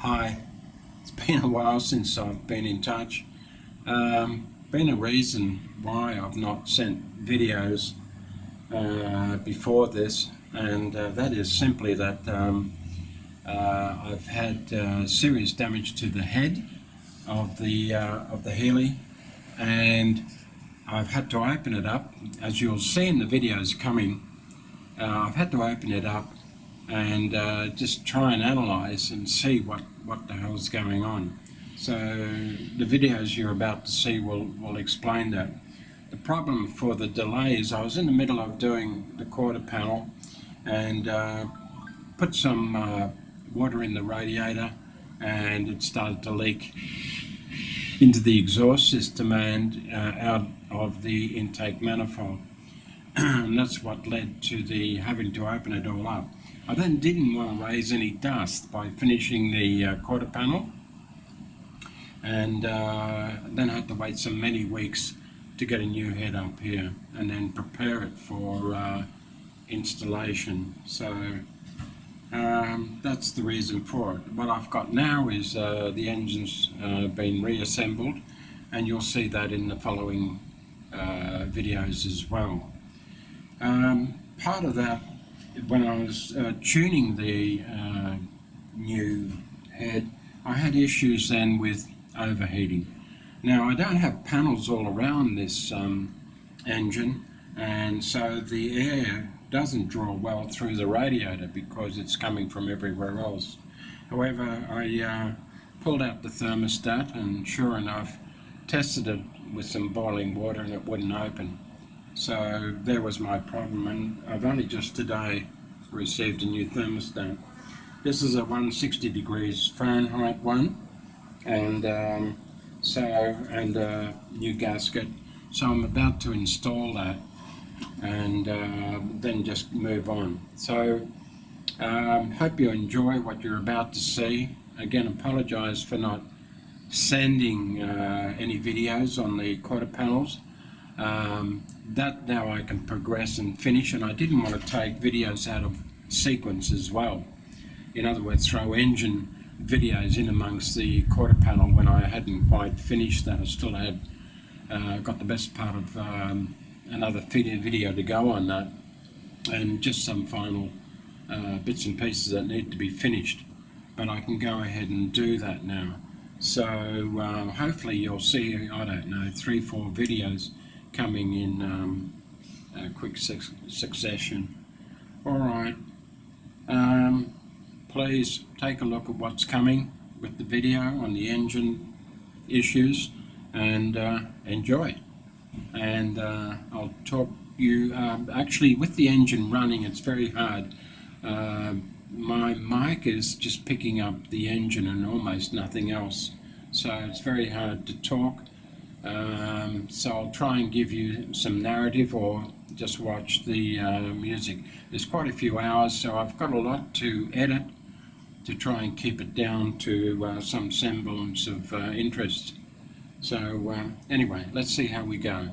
Hi, it's been a while since I've been in touch. Been a reason why I've not sent videos before this, and that is simply that I've had serious damage to the head of the Healey, and I've had to open it up. As you'll see in the videos coming, I've had to open it up and just try and analyze and see what the hell's going on. So the videos you're about to see will explain that. The problem for the delay is I was in the middle of doing the quarter panel and put some water in the radiator, and it started to leak into the exhaust system and out of the intake manifold. And that's what led to the having to open it all up. I then didn't want to raise any dust by finishing the quarter panel, and then had to wait so many weeks to get a new head up here and then prepare it for installation. So that's the reason for it. What I've got now is the engine's been reassembled, and you'll see that in the following videos as well. Part of that, when I was tuning the new head, I had issues then with overheating. Now, I don't have panels all around this engine, and so the air doesn't draw well through the radiator because it's coming from everywhere else. However, I pulled out the thermostat and sure enough tested it with some boiling water and it wouldn't open. So there was my problem, and I've only just today received a new thermostat. This is a 160 degrees Fahrenheit one, and a new gasket. So I'm about to install that and then just move on. So hope you enjoy what you're about to see. Again, apologize for not sending any videos on the quarter panels. That now I can progress and finish, and I didn't want to take videos out of sequence as well. In other words, throw engine videos in amongst the quarter panel when I hadn't quite finished that. I still had got the best part of another video to go on that, and just some final bits and pieces that need to be finished, but I can go ahead and do that now. So hopefully you'll see, I don't know, 3-4 videos coming in quick succession. Alright, please take a look at what's coming with the video on the engine issues, and enjoy. And I'll talk you, actually with the engine running it's very hard. My mic is just picking up the engine and almost nothing else, so it's very hard to talk. So I'll try and give you some narrative or just watch the music. There's quite a few hours, so I've got a lot to edit to try and keep it down to some semblance of interest. So anyway, let's see how we go.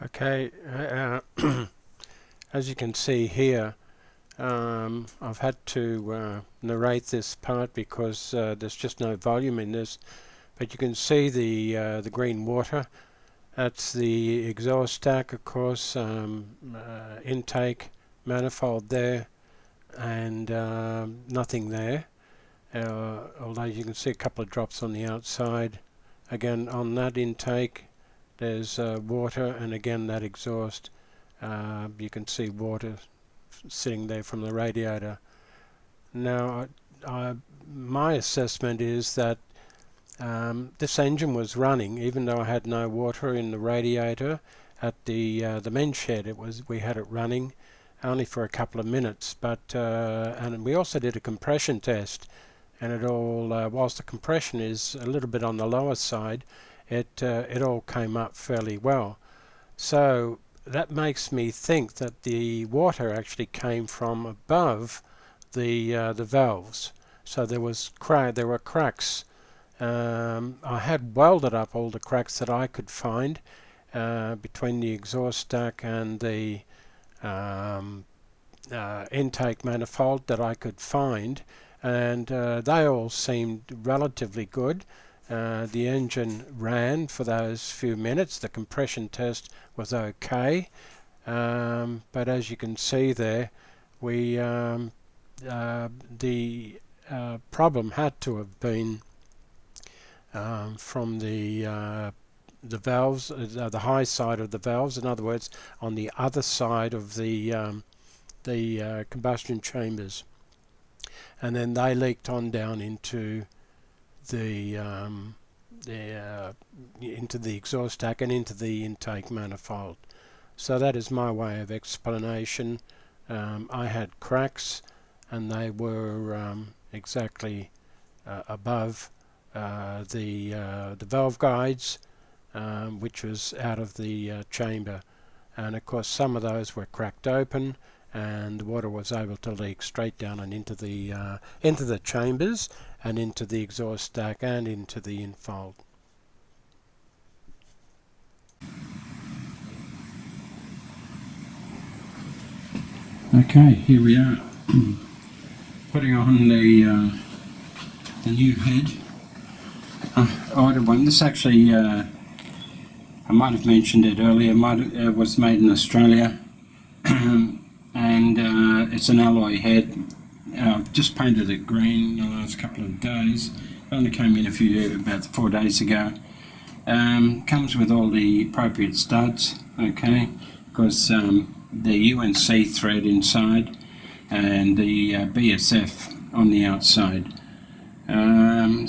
Okay, as you can see here, I've had to narrate this part because there's just no volume in this, but you can see the green water. That's the exhaust stack, of course, intake manifold there, and nothing there. Although you can see a couple of drops on the outside. Again, on that intake, there's water, and again that exhaust. You can see water sitting there from the radiator. Now, my assessment is that this engine was running, even though I had no water in the radiator at the men's shed. We had it running only for a couple of minutes, but and we also did a compression test, and it all whilst the compression is a little bit on the lower side, it all came up fairly well. So that makes me think that the water actually came from above the valves. So there were cracks. I had welded up all the cracks that I could find between the exhaust stack and the intake manifold that I could find, and they all seemed relatively good. The engine ran for those few minutes. The compression test was okay, but as you can see there, the problem had to have been from the valves, the high side of the valves. In other words, on the other side of the combustion chambers, and then they leaked on down into the into the exhaust stack and into the intake manifold. So that is my way of explanation. I had cracks, and they were exactly above the valve guides, which was out of the chamber, and of course some of those were cracked open, and the water was able to leak straight down and into the chambers and into the exhaust stack and into the infold. Okay, here we are, putting on the new head. I ordered one. This actually, I might have mentioned it earlier, was made in Australia, and it's an alloy head. I've just painted it green the last couple of days. It only came in about 4 days ago. Comes with all the appropriate studs, okay, because the UNC thread inside and the BSF on the outside.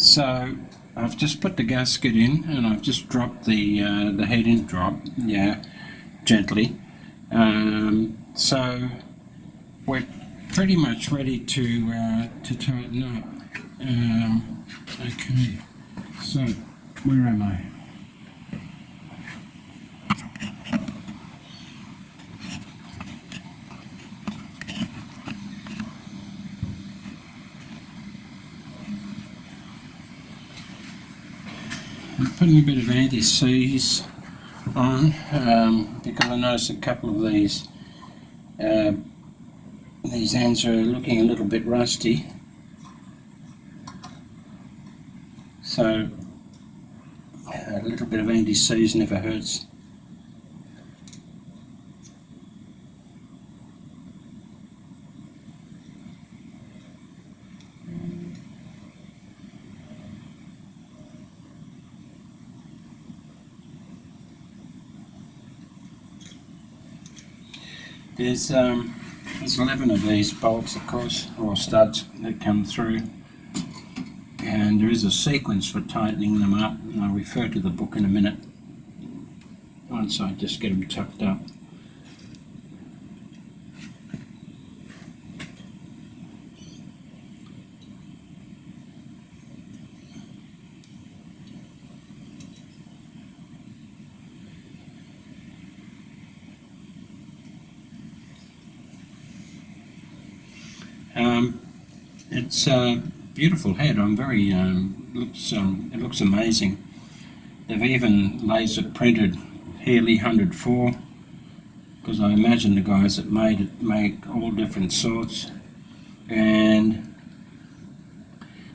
So I've just put the gasket in, and I've just dropped the head in, gently. So we're pretty much ready to tighten up. Okay, so where am I? I'm putting a bit of anti-seize on because I noticed a couple of these ends are looking a little bit rusty. So a little bit of anti-seize never hurts. There's 11 of these bolts, of course, or studs that come through, and there is a sequence for tightening them up, and I'll refer to the book in a minute once I just get them tucked up. It's a beautiful head. I'm very it looks amazing. They've even laser printed Healey 104, because I imagine the guys that made it make all different sorts, and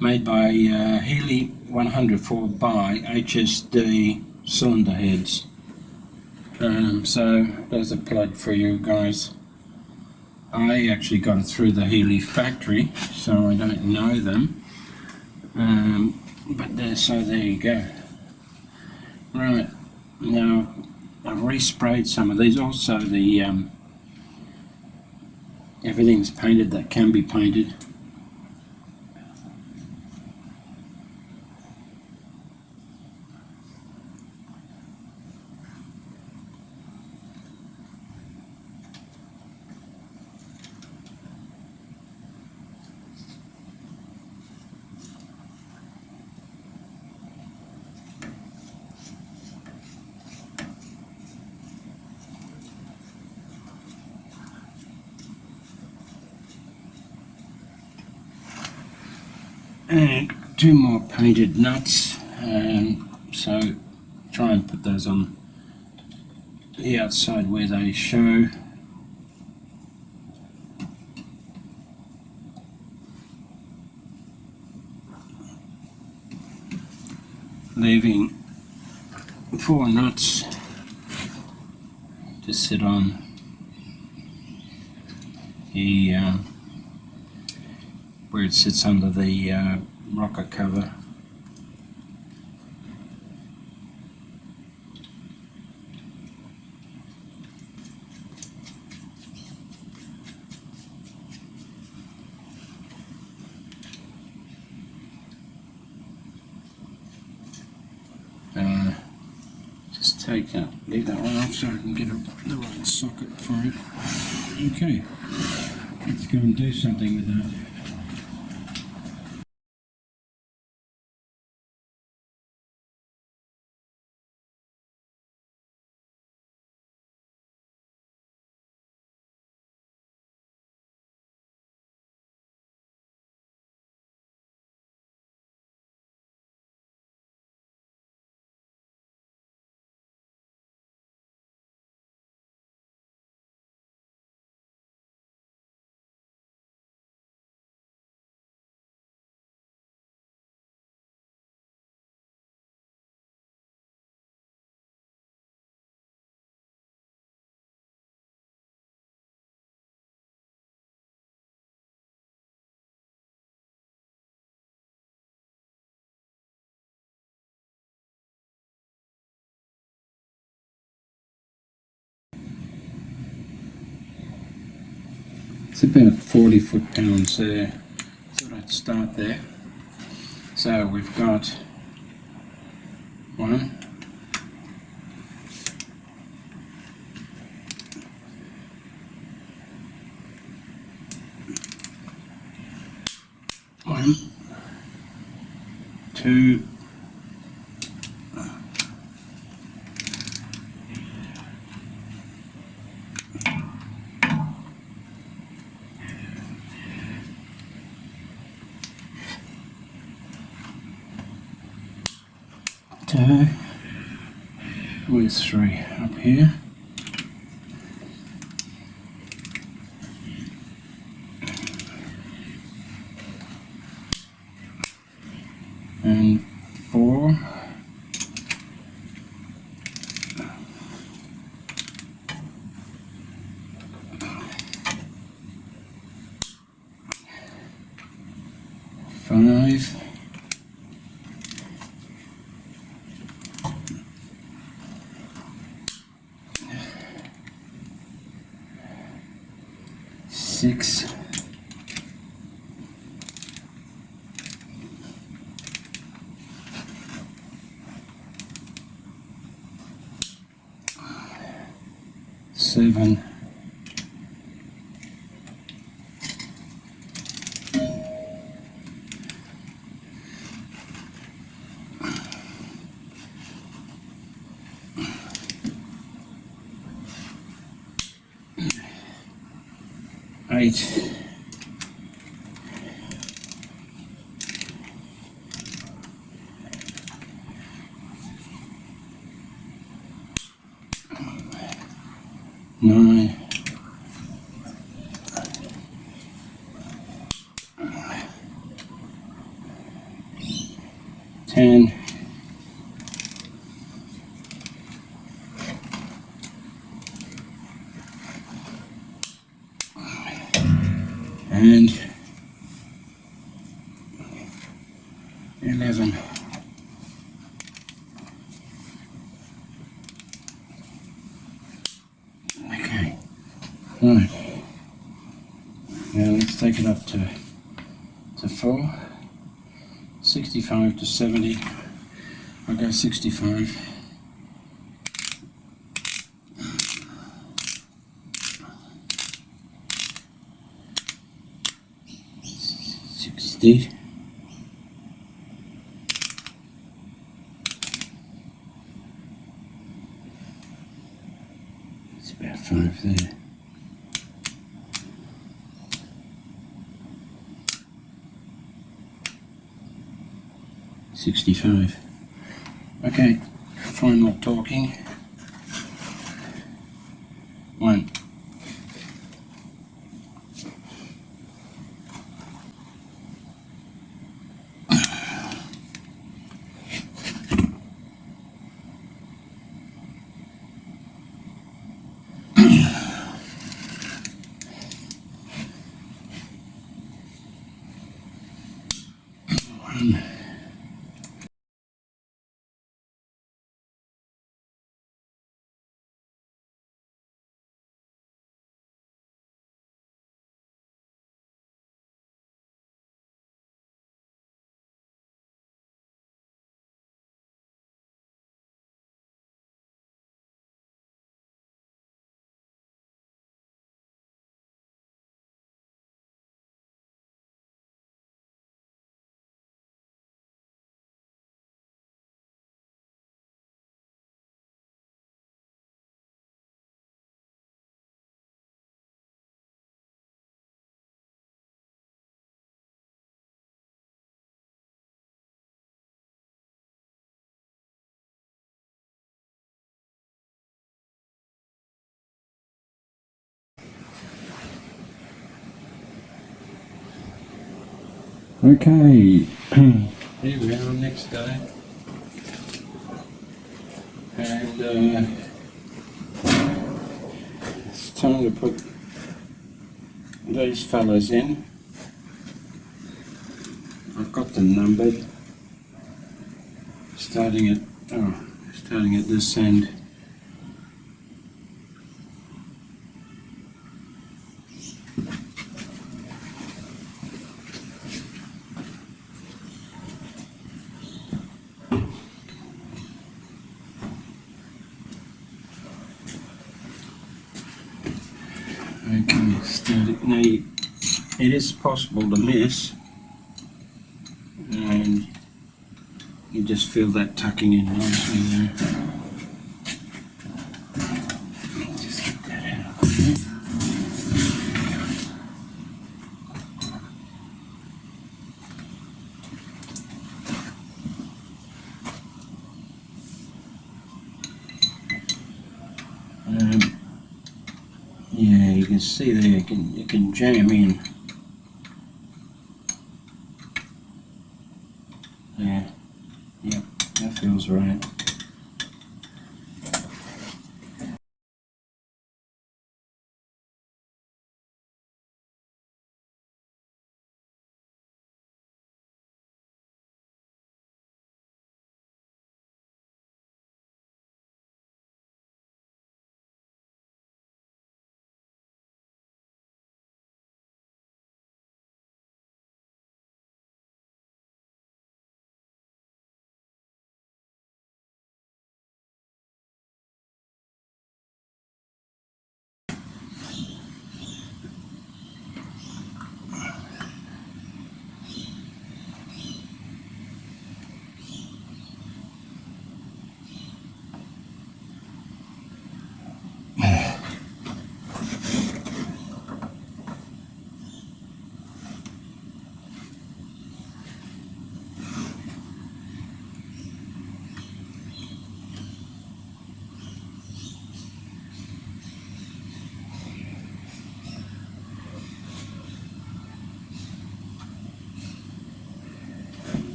made by Healey 104 by AH62 cylinder heads. So there's a plug for you guys. I actually got it through the Healey factory, so I don't know them, but there you go. Right, now I've resprayed some of these. Also the everything's painted that can be painted. And 2 more painted nuts, so try and put those on the outside where they show. Leaving 4 nuts to sit on the where it sits under the rocker cover. Just leave that one off so I can get the right socket for it. Okay, let's go and do something with that. It's about 40 foot-pounds there. Thought I'd start there. So we've got 1, 2, 2, where's 3? Up here. And 4. Five. 6. 7. 8. 9. 9, 10, and 11. Okay, right. Now let's take it up to 4. 65 to 70. I'll go 65. 60. 5 there. 65. Okay, final talking. 1. Okay, here we are next day, and it's time to put these fellas in. I've got them numbered, starting at this end. Okay, starting now. It is possible to miss, and you just feel that tucking in nicely there. Just get that out. Yeah, you can see there. You can jam in. Yeah, yep, that feels right.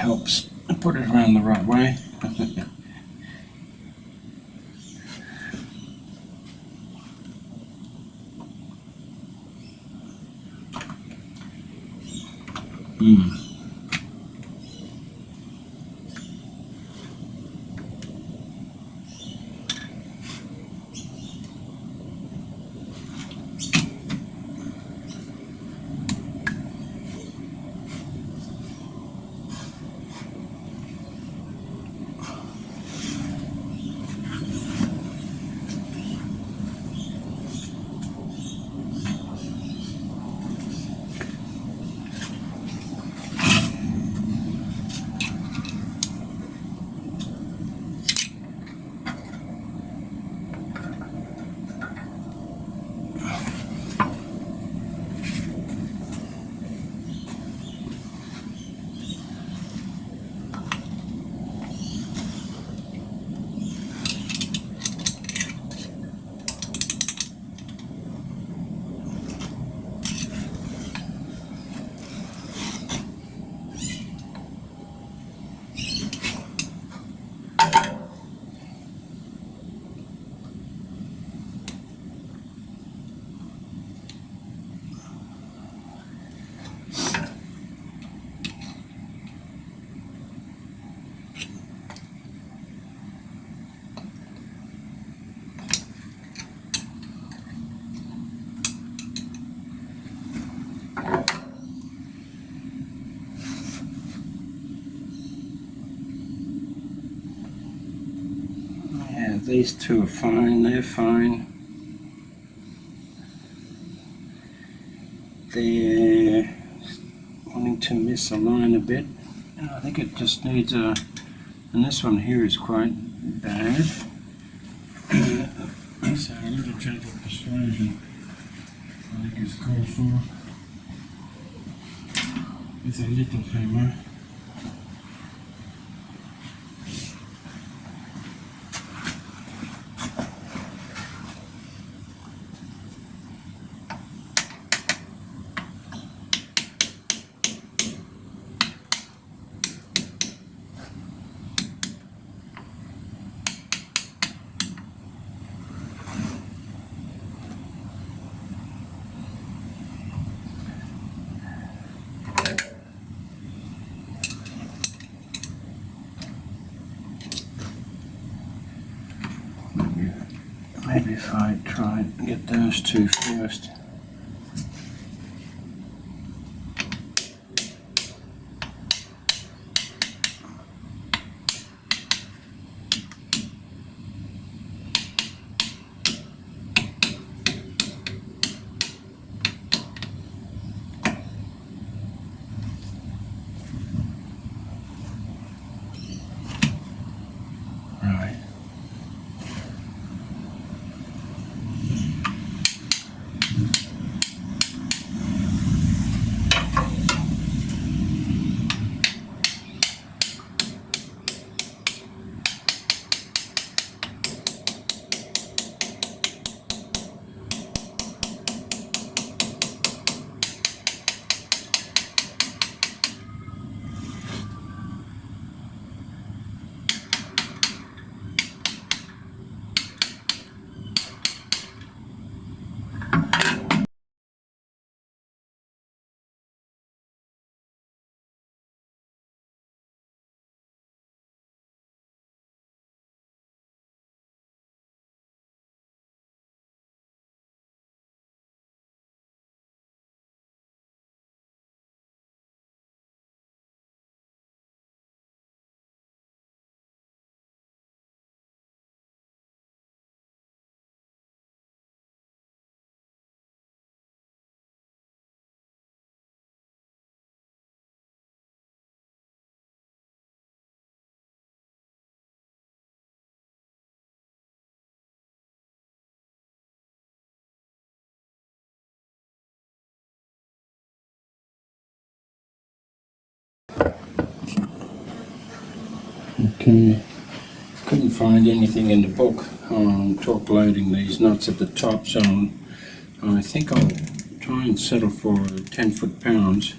helps put it around the right way. Yeah, these two are fine, they're fine. They're wanting to misalign a bit. I think it just needs a, and this one here is quite bad. So a little gentle persuasion I think is called for with a little hammer. Maybe if I try and get those two first. Right. Okay, couldn't find anything in the book on torque loading these nuts at the top, so I think I'll try and settle for 10 foot-pounds.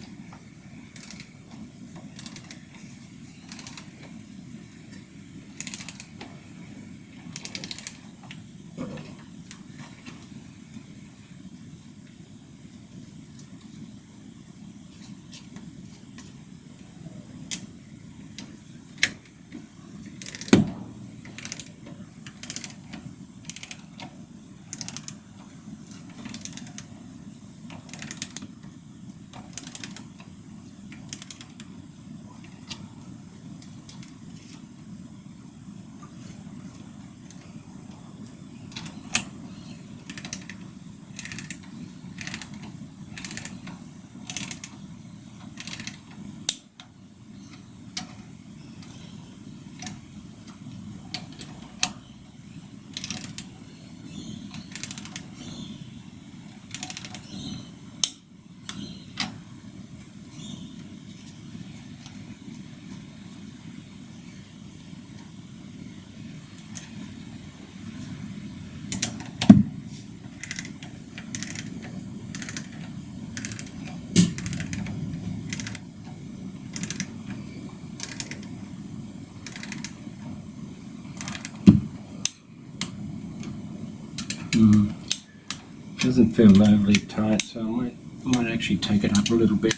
doesn't feel overly tight, so I might actually take it up a little bit.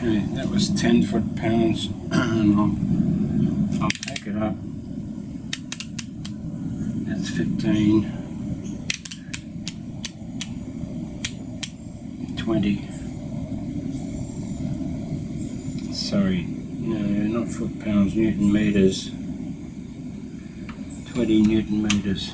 Okay, that was 10 foot-pounds, and I'll take it up. That's 15, 20. Sorry, no, not foot-pounds, Newton meters. 20 Newton meters.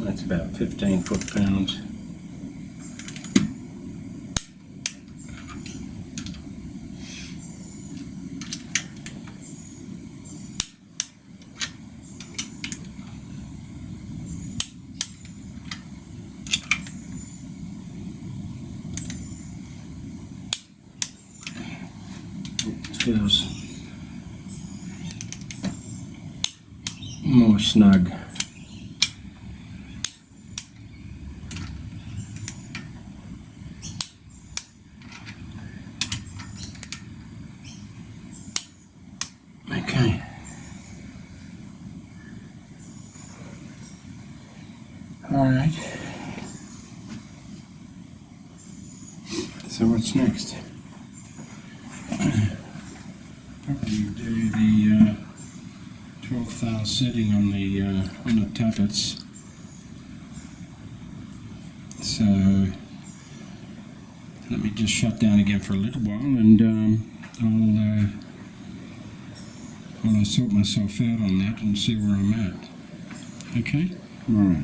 That's about 15 foot-pounds. It feels more snug. Okay. All right. So what's next? Probably do the 12th hour setting on the tablets. So let me just shut down again for a little while, and I'll sort myself out on that and see where I'm at. Okay? All right.